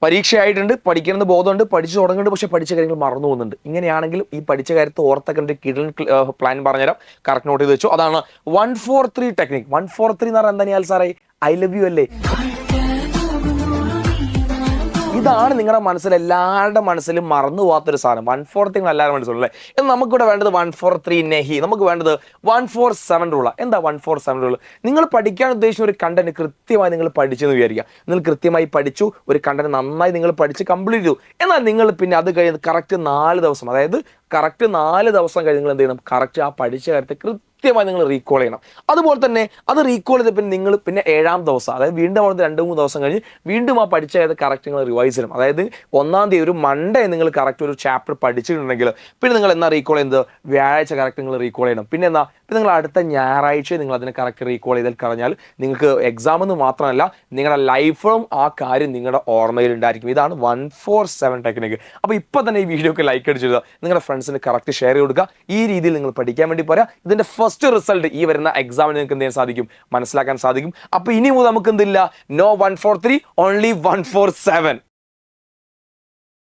പരീക്ഷയായിട്ടുണ്ട്, പഠിക്കുന്നത് ബോധമുണ്ട്, പഠിച്ചു തുടങ്ങുന്നുണ്ട്, പക്ഷെ പഠിച്ച കാര്യങ്ങൾ മറന്നു പോകുന്നുണ്ട്. ഇങ്ങനെയാണെങ്കിലും ഈ പഠിച്ച കാര്യത്തെ ഓർത്തൊക്കെ ഒരു കിടൽ പ്ലാൻ പറഞ്ഞുതരാം. കറക്റ്റ് നോട്ട് ചെയ്ത് വെച്ചു. അതാണ് 1-4-3 ടെക്നിക്. 1-4-3 എന്ന് പറഞ്ഞാൽ എന്താ സാറേ? ഐ ലവ് യു അല്ലേ? ഇതാണ് നിങ്ങളുടെ മനസ്സിൽ, എല്ലാവരുടെ മനസ്സിലും മറന്നു പോകാത്തൊരു സാധനം. 1-4-3 എല്ലാവരും മനസ്സിലും അല്ലേ? എന്നാൽ നമുക്കിവിടെ വേണ്ടത് 1-4-3 നെഹി. നമുക്ക് വേണ്ടത് 1-4-7 റൂളാണ്. എന്താ 1-4-7 റൂൾ? നിങ്ങൾ പഠിക്കാൻ ഉദ്ദേശിക്കുന്ന ഒരു കണ്ടന്റ് കൃത്യമായി നിങ്ങൾ പഠിച്ചെന്ന് വിചാരിക്കുക. നിങ്ങൾ കൃത്യമായി പഠിച്ചു, ഒരു കണ്ടന്റ് നന്നായി നിങ്ങൾ പഠിച്ച് കംപ്ലീറ്റ് ചെയ്തു. എന്നാൽ നിങ്ങൾ പിന്നെ അത് കഴിഞ്ഞ് കറക്റ്റ് 4 ദിവസം, അതായത് കറക്റ്റ് 4 ദിവസം കഴിഞ്ഞ് നിങ്ങൾ എന്ത് ചെയ്യണം? കറക്റ്റ് ആ പഠിച്ച കാര്യത്തെ കൃത്യമായി നിങ്ങൾ റീകോൾ ചെയ്യണം. അതുപോലെ തന്നെ അത് റീകോൾ ചെയ്ത പിന്നെ നിങ്ങൾ പിന്നെ 7-ാം ദിവസം, അതായത് വീണ്ടും അവിടുത്തെ 2-3 ദിവസം കഴിഞ്ഞ് വീണ്ടും ആ പഠിച്ച കാര്യത്തെ കറക്റ്റ് നിങ്ങൾ റിവൈസ് ചെയ്യണം. അതായത് 1-ാം തീയതി ഒരു മൺഡേ നിങ്ങൾ കറക്റ്റ് ഒരു ചാപ്റ്റർ പഠിച്ചിട്ടുണ്ടെങ്കിൽ പിന്നെ നിങ്ങൾ എന്നാ റീകോൾ ചെയ്യുന്നത്? വ്യാഴാഴ്ച കറക്റ്റ് നിങ്ങൾ റീകോൾ ചെയ്യണം. പിന്നെ എന്നാ? പിന്നെ നിങ്ങൾ അടുത്ത ഞായറാഴ്ച നിങ്ങൾ അതിനെ കറക്റ്റ് റീകോൾ ചെയ്താൽ കഴിഞ്ഞാൽ നിങ്ങൾക്ക് എക്സാം എന്ന് മാത്രമല്ല നിങ്ങളുടെ ലൈഫും ആ കാര്യം നിങ്ങളുടെ ഓർമ്മയിൽ ഉണ്ടായിരിക്കും. ഇതാണ് 1-4-7 ടെക്നിക്ക്. അപ്പോൾ ഇപ്പോൾ തന്നെ ഈ വീഡിയോക്ക് ലൈക്ക് അടിച്ചിടുക, നിങ്ങളുടെ ഫ്രണ്ട്സിന് കറക്റ്റ് ഷെയർ ചെയ്ത് കൊടുക്കുക. ഈ രീതിയിൽ നിങ്ങൾ പഠിക്കാൻ വേണ്ടി പോരാ, ഇതിൻ്റെ ഫസ്റ്റ് റിസൾട്ട് ഈ വരുന്ന എക്സാമിന് നിങ്ങൾക്ക് എന്ത് ചെയ്യാൻ സാധിക്കും? മനസ്സിലാക്കാൻ സാധിക്കും. അപ്പോൾ ഇനി മുതൽ നമുക്ക് എന്തില്ല? No 1-4-3, only 1-4-7.